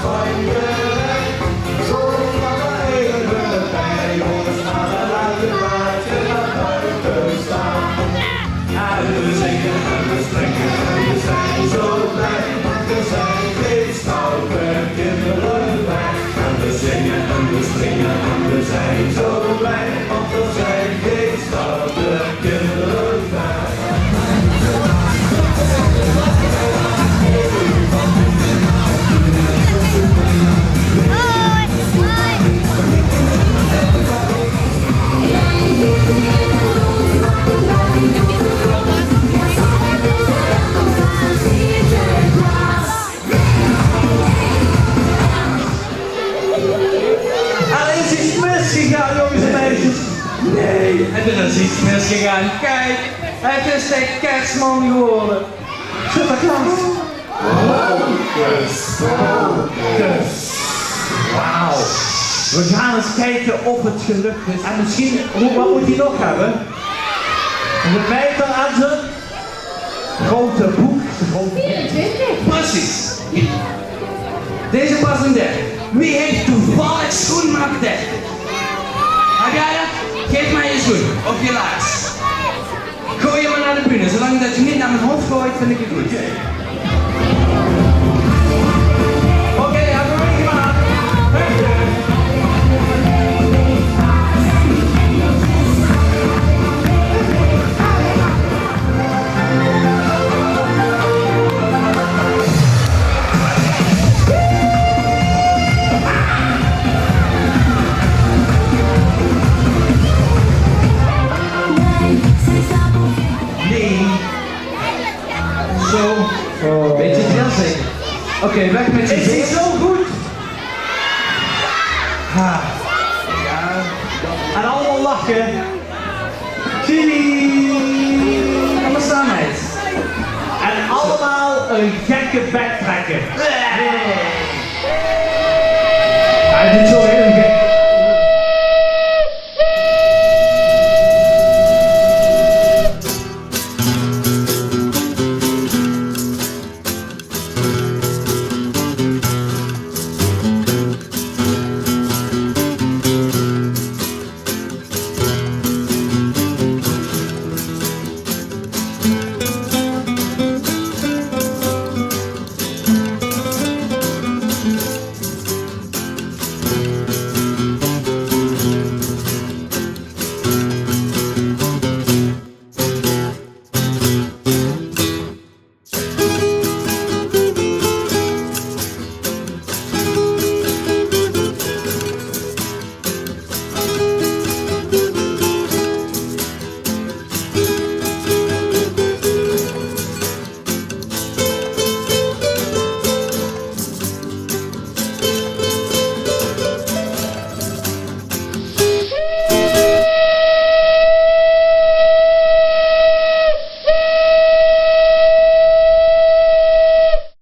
Spanje weg. Zolang wij even bij ons mannen laten praatje naar buiten staan. En we zingen en we springen en we zijn zo blij, want er zijn geen stoute kinderen bij. En we zingen en we springen en we zijn zo blij, want er zijn geen stoute kinderen bij. Misgegaan, jongens en meisjes. Nee, er is iets misgegaan. Kijk, het is de kerstman geworden. Sinterklaas. Wauw. We gaan eens kijken of het gelukt is. En misschien, wat moet hij nog hebben? Een meter aan zijn grote boek. Precies. Deze past een 30. Wie heeft toevallig schoenmaak 30? Heb jij dat? Geef mij je schoen, of je laars. Gooi je maar naar de bühne, zolang dat je niet naar mijn hoofd gooit, vind ik het goed. Oké, hebben we meegemaakt. Zo, weet je het wel zeker? Oké, weg met je zin. Is zo goed? Ha. Ja. En allemaal lachen. Chili. En we staan uit. En allemaal een gekke bek trekken.